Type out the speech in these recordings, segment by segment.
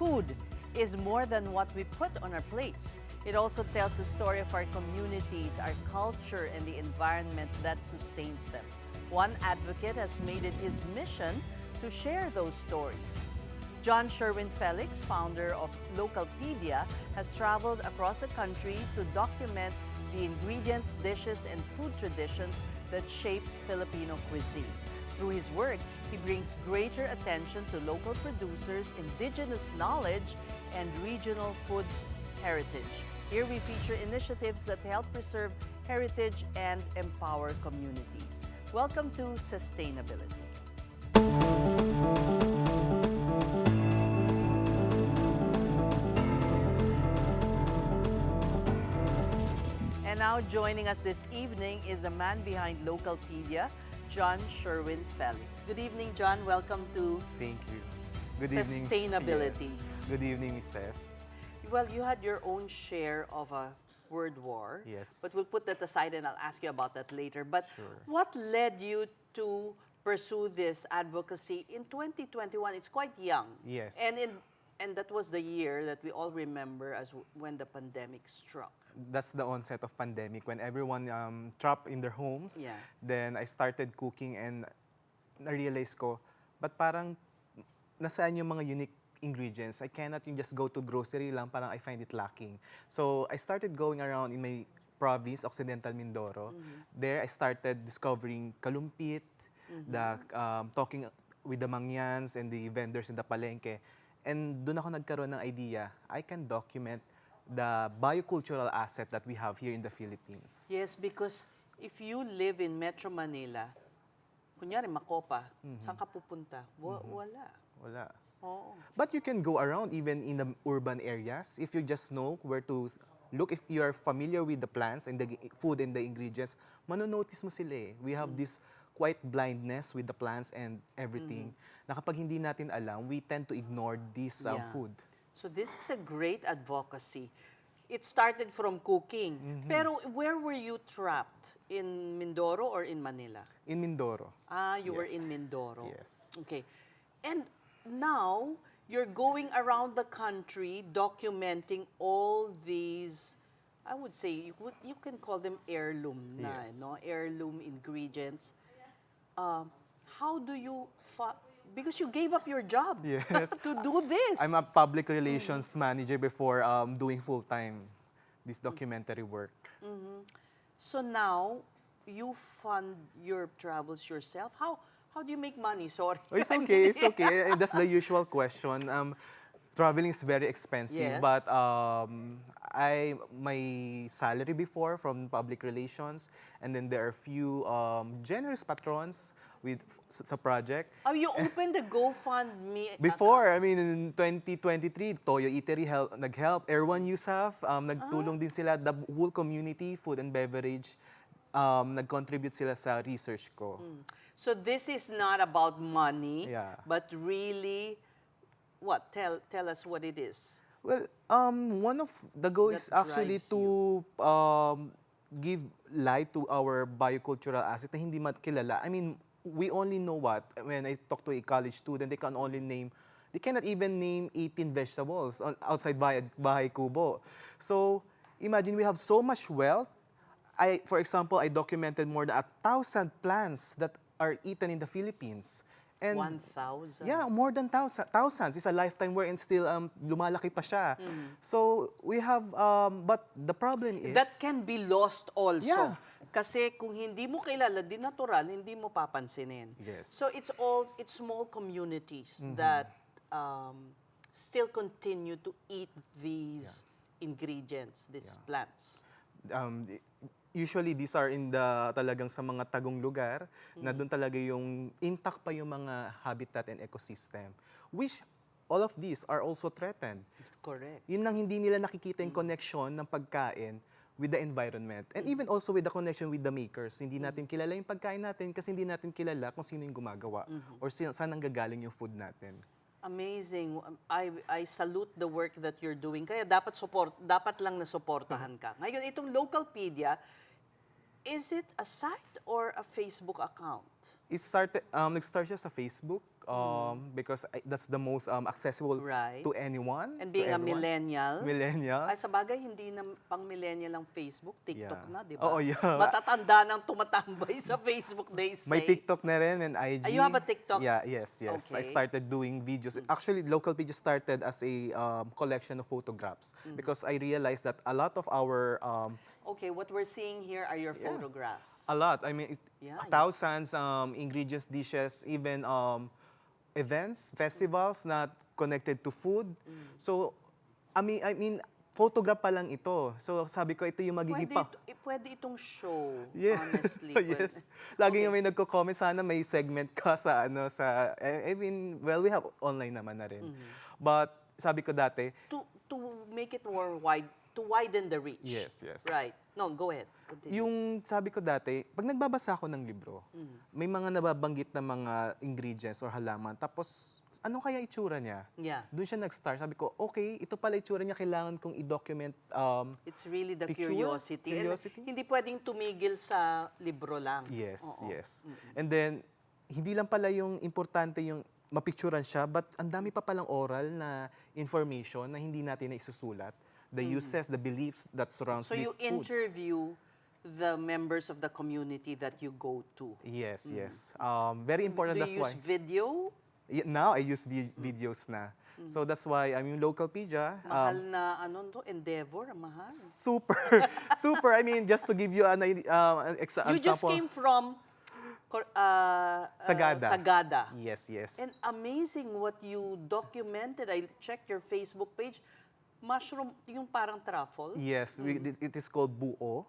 Food is more than what we put on our plates. It also tells the story of our communities, our culture, and the environment that sustains them. One advocate has made it his mission to share those stories. John Sherwin Felix, founder of Localpedia, has traveled across the country to document the ingredients, dishes, and food traditions that shape Filipino cuisine. Through his work, he brings greater attention to local producers, indigenous knowledge, and regional food heritage. Here we feature initiatives that help preserve heritage and empower communities. Welcome to Sustainability. And now joining us this evening is the man behind Localpedia, John Sherwin Felix. Good evening, John. Welcome to Thank you. Good evening. Sustainability. Yes. Good evening, Mrs. Well, you had your own share of a word war. Yes. But we'll put that aside and I'll ask you about that later. But Sure. what led you to pursue this advocacy in 2021? It's quite young. Yes. And that was the year that we all remember as when the pandemic struck. That's the onset of pandemic when everyone trapped in their homes. Yeah. Then I started cooking and na-realize ko, but parang nasaan yung mga unique ingredients? I cannot just go to grocery lang, parang I find it lacking. So I started going around in my province, Occidental Mindoro. There I started discovering kalumpit, talking with the mangyans and the vendors in the palengke. And doon ako nagkaroon ng idea, I can document the biocultural asset that we have here in the Philippines. Yes, because if you live in Metro Manila, kunyari Macopa, saan ka pupunta? Wala. Wala. Oo. But you can go around even in the urban areas if you just know where to look. If you are familiar with the plants and the food and the ingredients, manonotice mo sila eh. We have this quite blindness with the plants and everything. Na kapag hindi natin alam, we tend to ignore this Yeah. food. So this is a great advocacy. It started from cooking. Pero where were you trapped? In Mindoro or in Manila? In Mindoro. Ah, you were Yes. in Mindoro. Yes. Okay. And now, you're going around the country documenting all these, I would say, you can call them heirloom na, Yes. no? Heirloom ingredients. How do you, because you gave up your job Yes. to do this. I'm a public relations manager before doing full-time this documentary work. So now, you fund your travels yourself. How do you make money? Sorry. Oh, it's okay, it's okay. That's the usual question. Traveling is very expensive, Yes. but my salary before from public relations, and then there are few generous patrons with sa project. Oh, you opened the GoFundMe Before, I mean, in 2023, Toyo Eatery nag-help. Erwan Yusuf, nagtulong din sila. The whole community, food and beverage, nag-contribute sila sa research ko. So this is not about money, Yeah. but really, what? Tell us what it is. Well, one of the goals is That actually drives to give light to our biocultural asset na hindi kilala. I mean, we only know what? When I talk to a college student, they cannot even name 18 vegetables outside Bahay Kubo. So, imagine we have so much wealth. For example, I documented more than 1,000 plants that are eaten in the Philippines. And 1,000. yeah, more than thousands. It's a lifetime work and still lumalaki pa siya. So we have, but the problem is... That can be lost also. Yeah. Kasi kung hindi mo kilala, di natural, hindi mo papansinin. Yes. So it's small communities that still continue to eat these ingredients, these plants. Usually these are in talagang sa mga tagong lugar na doon talaga yung intact pa yung mga habitat and ecosystem, which all of these are also threatened. Correct. Yun nang hindi nila nakikita yung connection ng pagkain with the environment and even also with the connection with the makers. Hindi natin kilala yung pagkain natin kasi hindi natin kilala kung sino yung gumagawa or saan nanggagaling yung food natin. Amazing. I salute the work that you're doing. Kaya dapat lang na suportahan ka. Ngayon, itong Localpedia, is it a site or a Facebook account? Nag-start siya sa Facebook. because that's the most accessible Right. to anyone. And to being a everyone. millennial, Millennial. ay sa bagay, hindi na pang millennial ang Facebook, TikTok Yeah. na, di ba? Oo, yeah. Matatanda nang tumatambay sa Facebook, they say. May TikTok na rin and IG. You have a TikTok? Yeah, yes. I Okay. started doing videos. Actually, Local Pages started as a collection of photographs because I realized that a lot of our Okay, what we're seeing here are your photographs. a lot. I mean, Yeah, thousands ingredients, dishes, even events, festivals not connected to food. So, I mean, photograph pa lang ito. So, sabi ko ito yung magiging Pwede itong show, Yeah. honestly. Yes. Pwede. Lagi Okay. nga may nagko-comment, sana may segment ka sa I mean, well, we have online naman na rin. But sabi ko dati, To make it more wide, to widen the reach. Yes. Right. No, go ahead. Continue. yung sabi ko dati, pag nagbabasa ako ng libro, may mga nababanggit na mga ingredients or halaman, tapos ano kaya itsura niya? Yeah. Doon siya nag-start. Sabi ko, okay, ito pala itsura niya, kailangan kong i-document. It's really the Picture? curiosity. And Curiosity? hindi pwedeng tumigil sa libro lang. Yes, Oo. yes. And then, hindi lang pala yung importante yung mapicturan siya, but ang dami pa palang oral na information na hindi natin na isusulat. The uses, the beliefs that surrounds So this you food. interview the members of the community that you go to. Yes. Very important, Do that's you why. use video? Now, I use videos na. So that's why I'm yung Localpedia. Mahal na endeavor, mahal. Super. I mean, just to give you an example. You just came from Sagada. Yes. And amazing what you documented. I checked your Facebook page. Mushroom, yung parang truffle. Yes, it is called buo.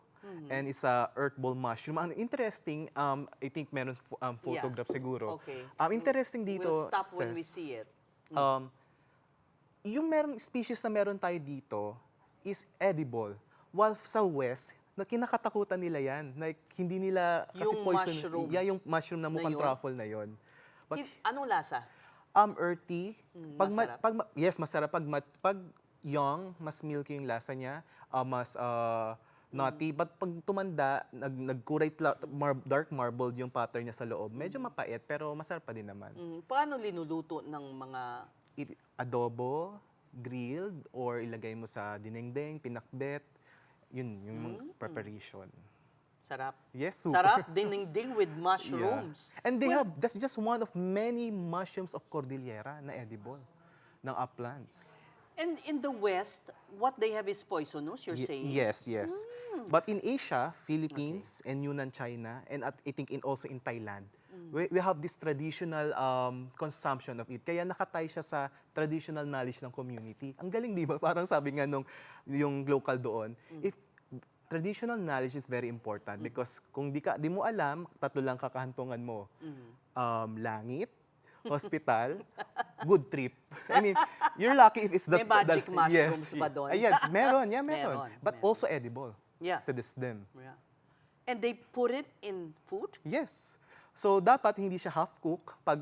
And it's a earth ball mushroom. Ang interesting, I think meron photograph siguro. Okay. Interesting dito, We'll stop when we Ces, see it. yung meron species na meron tayo dito is edible. While sa West, na kinakatakutan nila yan. Like, hindi nila, kasi Yung poison. mushroom Yeah, yung mushroom na mukhang yun? truffle na yon. But, Anong lasa? earthy. Masarap. Yes, masarap. Pag young, mas milky yung lasa niya. Mas nutty. But pag tumanda, nagkuray dark marble yung pattern niya sa loob. Medyo mapait, pero masarap pa din naman. Paano linuluto ng mga... Adobo, grilled, or ilagay mo sa dinengdeng, pinakbet. Yun, yung mga preparation. Sarap? Yes, super. Sarap, dinding with mushrooms. Yeah. And that's just one of many mushrooms of Cordillera na edible, ng uplands. And in the West, what they have is poisonous, you're saying? Yes. But in Asia, Philippines, and Yunnan, China, and I think also in Thailand, we have this traditional consumption of it. Kaya nakatay siya sa traditional knowledge ng community. Ang galing, di ba? Parang sabi nga yung local doon, if traditional knowledge is very important because kung di mo alam, tatlo lang kakahantungan mo. Langit, hospital, good trip. I mean, you're lucky if it's May magic mushrooms ba doon? Yes, meron. Meron. But also edible. Yeah. Sadism. Yeah. And they put it in food? Yes. So dapat hindi siya half cook. Pag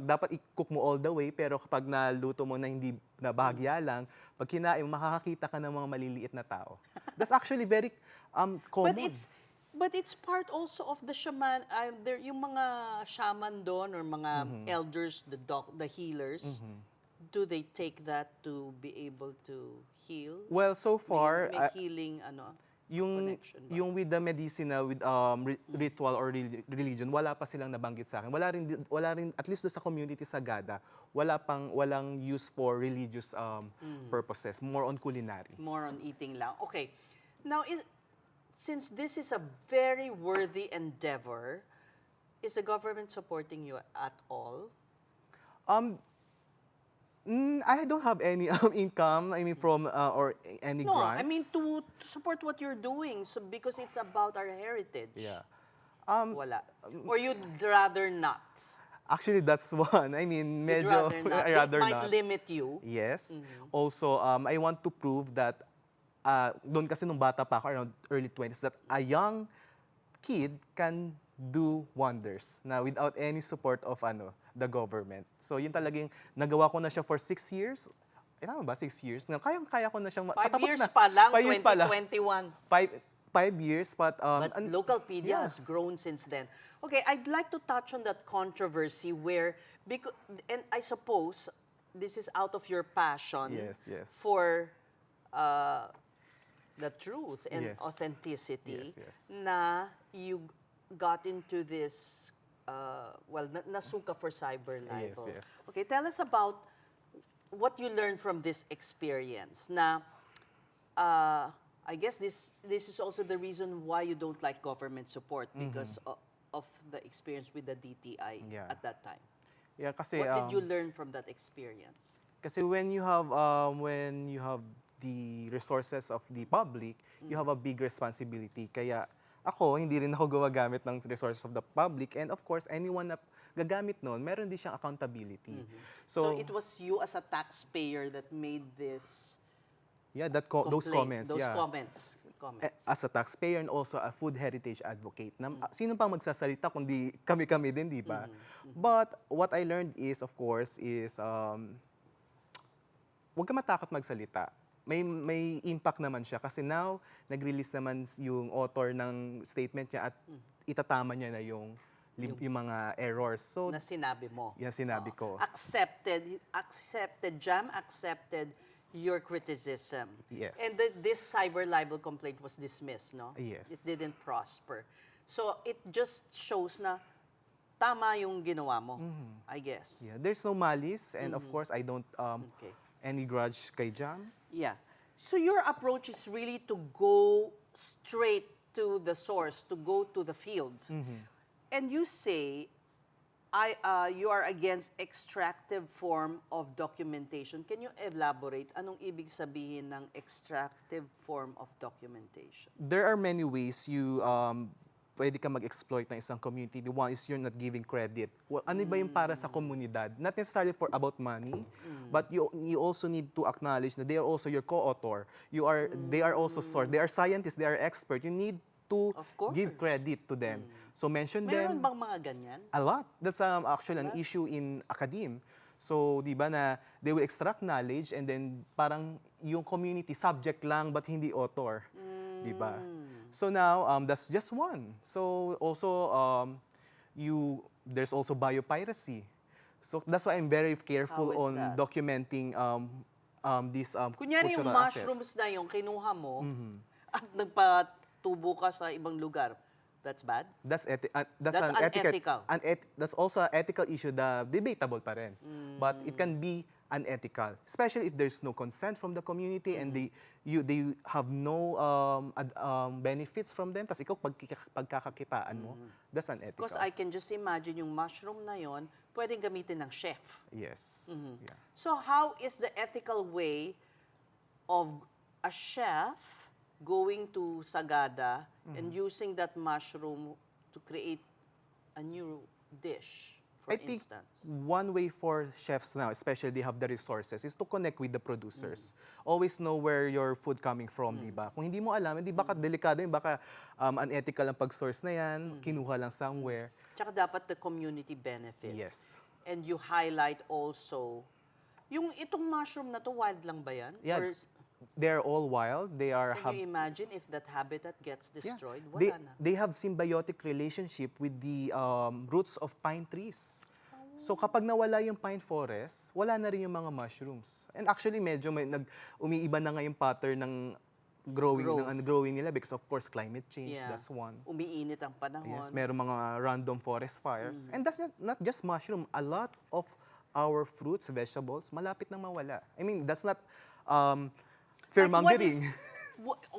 dapat i-cook mo all the way, pero kapag naluto mo na hindi na bahagya lang, pag kinain mo, makakakita ka ng mga maliliit na tao. That's actually very common. But it's part also of the shaman. Yung mga shaman doon or mga elders, the healers, do they take that to be able to heal? Well, so far, May healing connection ba? yung with the medicina, with ritual or religion, wala pa silang nabanggit sa akin. Wala rin at least doon sa community sa Gada, walang use for religious purposes, more on culinary. More on eating lang. Okay. Now, since this is a very worthy endeavor, is the government supporting you at all? I don't have any income, I mean, from or any No, grants. I mean to support what you're doing, so because it's about our heritage. Yeah. Wala. Or you'd rather not. Actually, that's one. I mean, You'd medyo rather not. I rather It might not. limit you. Yes. Also, I want to prove that doon kasi nung bata pa ako, around early 20s, that a young kid can do wonders na without any support of the government. So yun talagang nagawa ko na siya for 6 years. Tama ba? 6 years? Kaya ko na siyang 5 patapos years na. pa lang, 5 years pa lang. 2021. 5 years, but But Localpedia yeah. has grown since then. Okay, I'd like to touch on that controversy where, because, and I suppose this is out of your passion Yes, yes. for the truth and Yes. authenticity, Yes, yes. na you got into this, nasuka for cyber libel. yes. Okay, tell us about what you learned from this experience. Na, I guess this is also the reason why you don't like government support because of the experience with the DTI Yeah. at that time. Yeah, kasi What did you learn from that experience? kasi when you have the resources of the public, you have a big responsibility. Kaya ako, hindi rin ako gumagamit ng resources of the public, and of course, anyone na gagamit nun, meron din siyang accountability. So it was you as a taxpayer that made this yeah, those complaint, comments, those yeah. comments. As a taxpayer and also a food heritage advocate, sino pang magsasalita kundi kami-kami din, di ba? But what I learned is, of course, is huwag ka matakot magsalita. May impact naman siya kasi now, nag-release naman yung author ng statement niya at itatama niya na yung mga errors. So, Na sinabi mo. yan sinabi ko. Jam accepted your criticism. Yes. And this cyber libel complaint was dismissed, no? Yes. It didn't prosper. So it just shows na tama yung ginawa mo, I guess. Yeah, there's no malice, and of course, I don't Okay. any grudge kay Jam. Yeah. So your approach is really to go straight to the source, to go to the field. And you say you are against extractive form of documentation. Can you elaborate? Anong ibig sabihin ng extractive form of documentation? There are many ways you pwede ka mag-exploit ng isang community. The one is you're not giving credit. Well, ano ba yung para sa komunidad? Not necessarily for about money, but you also need to acknowledge that they are also your co-author. They are also source. They are scientists, they are expert. You need to Of course. give credit to them. So mention Meron them. bang mga ganyan? A lot. That's actually an issue in academe. So, di ba na they will extract knowledge and then parang yung community subject lang but hindi author. Di ba? So now, that's just one. So also, there's also biopiracy. So that's why I'm very careful How is on that? documenting these Kunyari yung cultural assets. mushrooms na yung kinuha mo at nagpatubo ka sa ibang lugar. That's bad? That's That's an unethical. That's also an ethical issue na debatable pa rin. But it can be unethical, especially if there's no consent from the community and they have no benefits from them. Tapos ikaw pagkakakitaan mo, that's unethical. Because I can just imagine yung mushroom na yon pwedeng gamitin ng chef. Yes. Yeah. So how is the ethical way of a chef going to Sagada and using that mushroom to create a new dish, for I think instance? one way for chefs now, especially they have the resources, is to connect with the producers. Always know where your food coming from, di ba? Kung hindi mo alam, hindi baka delikado yun, baka unethical ang pag-source na yan, kinuha lang somewhere. Tsaka dapat the community benefits. Yes. And you highlight also, yung itong mushroom na to, wild lang ba yan? Yeah, Or they're all wild. They are can you imagine if that habitat gets destroyed? They, Wala na. they have symbiotic relationship with the roots of pine trees. So kapag nawala yung pine forest, wala na rin yung mga mushrooms. And actually medyo umiiba na nga yung pattern ng growing nila because of course climate change, Yeah. that's one. Umiinit ang panahon. Yes, meron mga random forest fires. And that's not just mushroom. A lot of our fruits, vegetables, malapit nang mawala. I mean, that's not fear-mongering.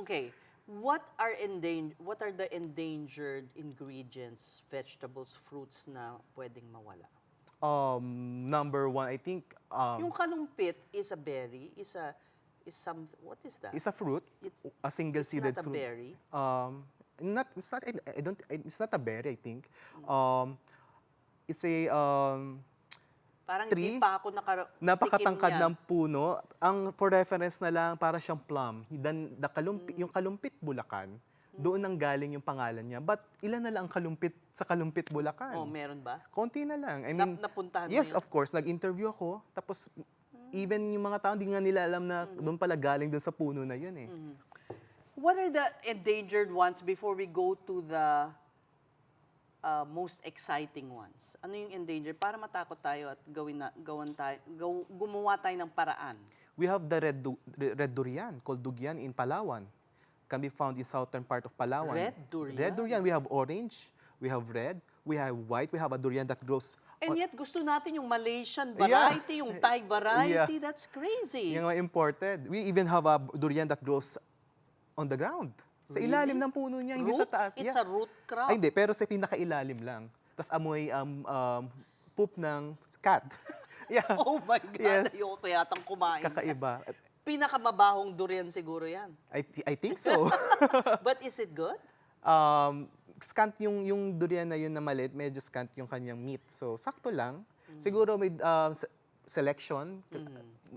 Okay, what are the endangered ingredients, vegetables, fruits na pwedeng mawala? Number one, I think, Yung kalumpit is a berry, what is that? is a fruit, It's- a single-seeded It's not a fruit. berry. It's not a berry, I think. It's a Parang tree, hindi pa ako napakatangkad tikim ng puno. Ang for reference na lang, para siyang plum. Yung kalumpit Bulacan, doon nang galing yung pangalan niya. But ilan na lang ang kalumpit sa kalumpit Bulacan? Oh, meron ba? Konti na lang. I mean, Napuntahan mo yes, yun? of course. Nag-interview ako. Tapos, even yung mga tao, hindi nga nila alam na doon pala galing doon sa puno na yun eh. What are the endangered ones before we go to the most exciting ones? Ano yung endangered? Para matakot tayo at gumawa tayo ng paraan. We have the red durian called dugyan in Palawan. Can be found in southern part of Palawan. Red durian? Red durian. We have orange, we have red, we have white, we have a durian that grows. And yet, gusto natin yung Malaysian variety, yung Thai variety. Yeah. That's crazy. Yung mga imported. We even have a durian that grows on the ground. Sa ilalim ng puno niya, hindi sa Roots? taas. It's a root crop. Ay, hindi, pero sa pinakailalim lang. Tapos amoy poop ng cat. Yeah. Oh my God, Yes. ayoko yatang kumain. Kakaiba. Pinakamabahong durian siguro yan. I think so. But is it good? Scant yung durian na yun na maliit, medyo scant yung kanyang meat. So, sakto lang. Siguro may selection,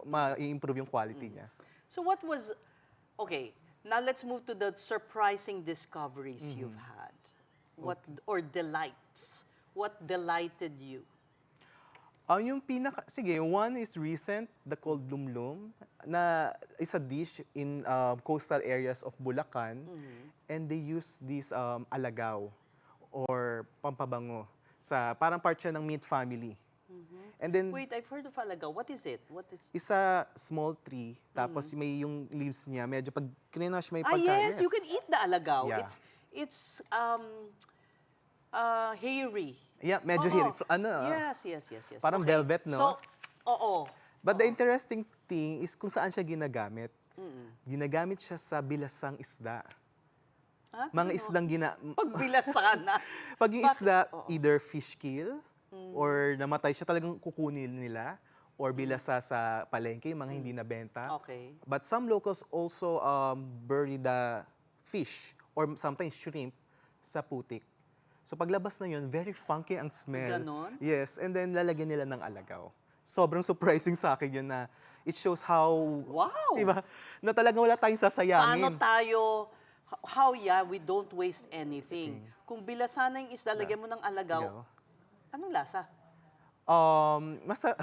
ma-improve yung quality niya. So what was, okay, now let's move to the surprising discoveries you've had. What, or delights. What delighted you? Yung sige, one is recent, the called lumlum, na is a dish in coastal areas of Bulacan, and they use this alagaw or pampabango sa parang part siya ng meat family. And then Wait, I've heard of alagaw. What is it? What is? is a small tree, tapos may yung leaves niya, medyo pag krinash may Ah, pagka. yes, you can eat the alagaw. Yeah. It's hairy. Yeah, medyo Oo. hairy. Ano? Yes. Parang velvet, no? So, oo. But the interesting thing is kung saan siya ginagamit. Ginagamit siya sa bilasang isda. Ah, Mga isdang Pagbilasana. Pag yung isda, either fish kill, or namatay siya, talagang kukunin nila, or bilasa sa palengke, yung mga hindi nabenta. Okay. But some locals also bury the fish, or sometimes shrimp, sa putik. So paglabas na yun, very funky ang smell. Ganon? Yes, and then lalagyan nila ng alagaw. Sobrang surprising sa akin yun na it shows how, Wow. diba, na talagang wala tayong sasayangin. Paano tayo, we don't waste anything. Kung bilasana yung isda, lagyan mo ng alagaw, Alagaw. anong lasa? Masa,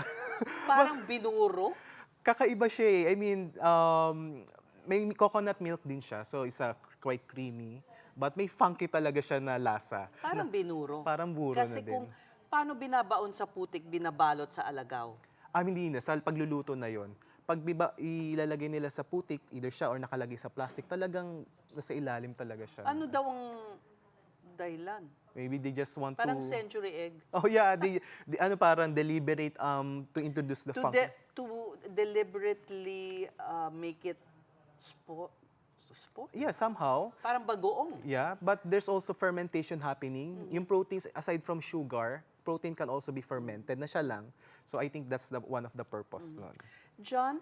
Parang binuro? kakaiba siya eh. I mean, may coconut milk din siya, so isa quite creamy. But may funky talaga siya na lasa. Parang binuro. Parang buro Kasi na din. kung paano binabaon sa putik, binabalot sa alagaw. Hindi na. Sa pagluluto na yon. Pag ilalagay nila sa putik, either siya or nakalagay sa plastic, talagang nasa ilalim talaga siya. Ano daw ang dahilan? Maybe they just want Parang to... century egg. Oh yeah, parang deliberate to introduce the To, funky. to deliberately make it sport? Yeah, somehow. Parang bagoong. Yeah, but there's also fermentation happening. Yung proteins, aside from sugar, protein can also be fermented na siya lang. So I think that's one of the purpose nun. John,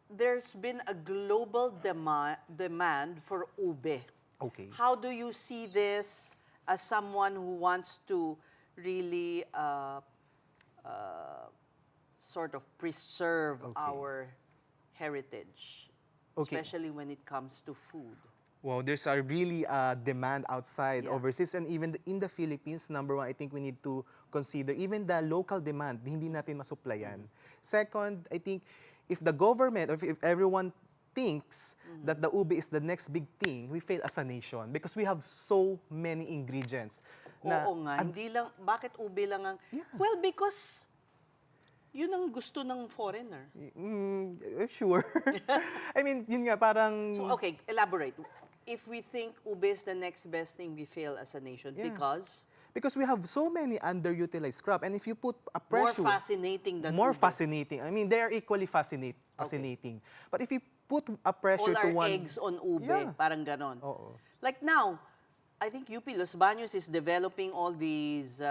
there's been a global demand for ube. Okay. How do you see this as someone who wants to really sort of preserve our heritage, Okay. especially when it comes to food? Wow, there's a really demand outside, Yeah. overseas, and even in the Philippines, number one, I think we need to consider even the local demand, hindi natin masuplayan. Second, I think if the government, or if everyone thinks that the ube is the next big thing, we fail as a nation because we have so many ingredients. Oo nga, hindi lang, bakit ube lang ang, Yeah. well, because yun ang gusto ng foreigner. Sure. I mean, yun nga, parang... So, okay, elaborate. If we think ube is the next best thing, we fail as a nation Yeah. because Because we have so many underutilized crop, and if you put a more pressure... fascinating than more ube. fascinating. I mean, they are equally fascinating. But if you put a pressure All to our one... eggs on ube, Yeah. parang ganon. Oo. Like now, I think UP Los Baños is developing all these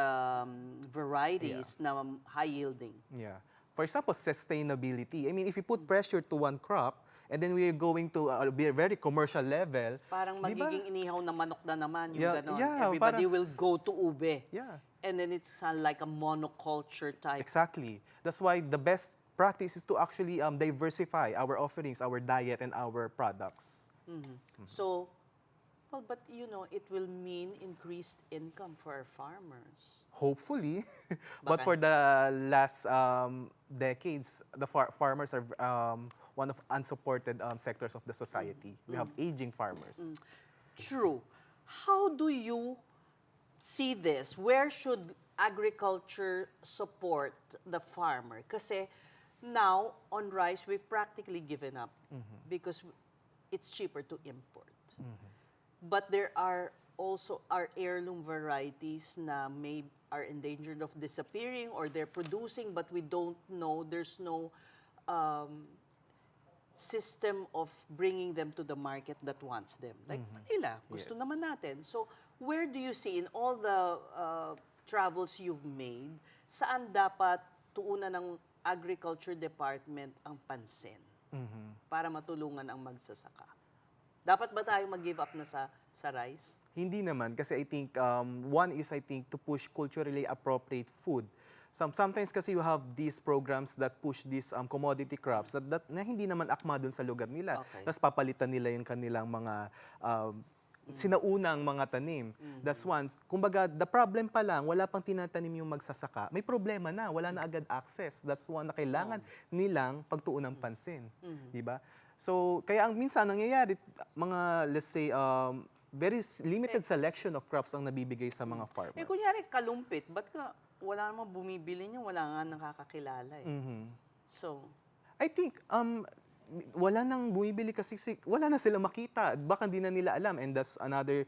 varieties na high yielding. Yeah. For example, sustainability. I mean, if you put pressure to one crop, and then we're going to be a very commercial level, Parang di ba? magiging inihaw na manok na naman yung Yeah, ganon. yeah, Everybody parang- will go to ube. Yeah. And then it's like a monoculture type. Exactly. That's why the best practice is to actually diversify our offerings, our diet, and our products. So, well, but you know, it will mean increased income for our farmers. Hopefully. But Baka- for the last decades, the farmers are one of unsupported sectors of the society. We have aging farmers. True. How do you see this? Where should agriculture support the farmer? Kasi now, on rice, we've practically given up because it's cheaper to import. But there are also our heirloom varieties na are endangered of disappearing, or they're producing but we don't know. There's no system of bringing them to the market that wants them. Like Manila, gusto Yes. naman natin. So where do you see in all the travels you've made, saan dapat tuunan ng Agriculture Department ang pansin para matulungan ang magsasaka? Dapat ba tayo mag-give up na sa rice? Hindi naman, kasi I think, one is I think to push culturally appropriate food. Sometimes kasi you have these programs that push these commodity crops that na hindi naman akma dun sa lugar nila. Okay. Tapos papalitan nila yung kanilang mga sinaunang mga tanim. That's one. Kumbaga, the problem pa lang, wala pang tinatanim yung magsasaka. May problema na, wala na agad access. That's one na kailangan nilang pagtuunan ng pansin. Di ba? So, kaya ang minsan nangyayari, mga, let's say, very limited selection of crops ang nabibigay sa mga farmers. Eh, kunyari, kalumpit, ba't ka wala namang bumibili niya, wala nga nakakakilala eh. So, I think, wala nang bumibili kasi wala na sila makita. Baka hindi na nila alam. And that's another,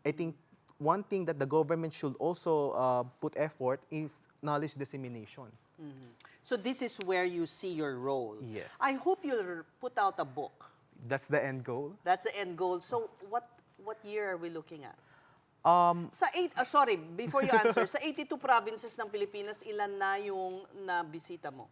I think, one thing that the government should also put effort is knowledge dissemination. so this is where you see your role. Yes. I hope you'll put out a book. That's the end goal. That's the end goal. So, what year are we looking at? Um, Before you answer, sa 82 provinces ng Pilipinas, ilan na yung nabisita mo?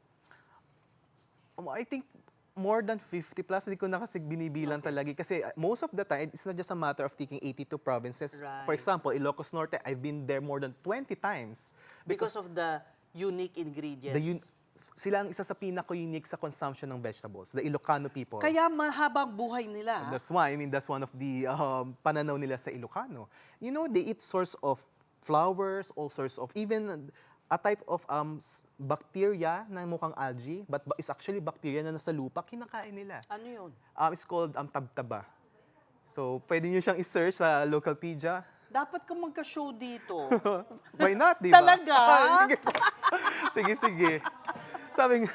I think more than 50 plus, hindi ko na kasi binibilang talaga. Kasi most of the time, it's not just a matter of taking 82 provinces. Right. For example, Ilocos Norte, I've been there more than 20 times. Because of the unique ingredients. Sila ang isa sa pinaka-unique sa consumption ng vegetables, the Ilocano people. Kaya mahabang buhay nila. That's why, that's one of the pananaw nila sa Ilocano. You know, they eat source of flowers, all sorts of, even a type of bacteria na mukhang algae, but is actually bacteria na nasa lupa, kinakain nila. Ano yun? It's called tabtaba. So, pwede nyo siyang i-search sa Localpedia. Dapat ka magka-show dito. Why not, di ba? Talaga? Sige po. Sige. Sabi nga.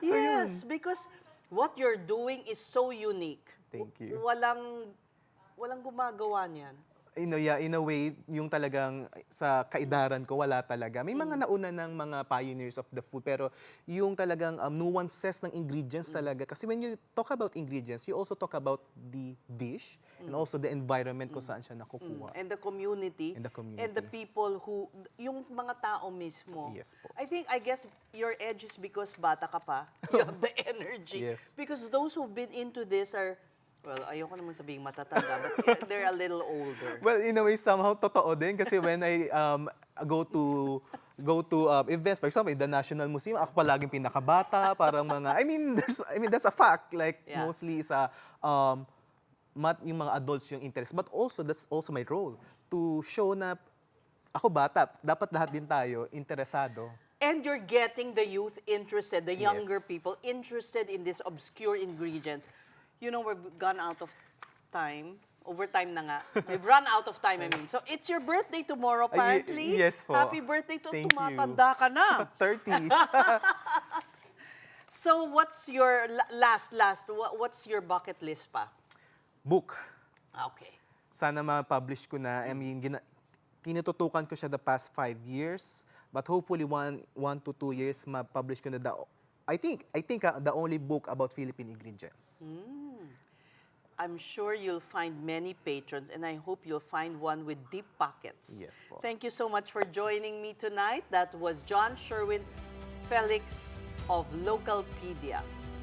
So, yun. Yes, because what you're doing is so unique. Thank you. Walang gumagawa niyan. In a way, yung talagang sa kaidaran ko, wala talaga. May mga nauna ng mga pioneers of the food, pero yung talagang nuances ng ingredients talaga. Kasi when you talk about ingredients, you also talk about the dish and also the environment kung saan siya nakukuha. And the community. And the community. And the people who, yung mga tao mismo. Yes po. I guess your edge is because bata ka pa. You have the energy. Yes. Because those who've been into this are, well, ayoko naman sabihin matatanda, but they're a little older. Well, in a way, somehow totoo din. Kasi when I go to events, for example, in the National Museum, ako palaging pinakabata, parang mga, that's a fact. Like, Yeah. mostly sa, yung mga adults yung interest. But also, that's also my role, to show na ako bata, dapat lahat din tayo interesado. And you're getting the youth interested, the younger Yes. people interested in these obscure ingredients. You know, we've gone out of time. Overtime na nga. We've run out of time, I mean. So, it's your birthday tomorrow, apparently. Yes po. Happy birthday to Thank you. tumatanda ka na. 30. So, what's your what's your bucket list pa? Book. Okay. Sana ma-publish ko na. Tinututukan ko siya the past 5 years. But hopefully, 1 to 2 years, ma-publish ko na I think the only book about Philippine ingredients. I'm sure you'll find many patrons, and I hope you'll find one with deep pockets. Yes po. Thank you so much for joining me tonight. That was John Sherwin Felix of Localpedia.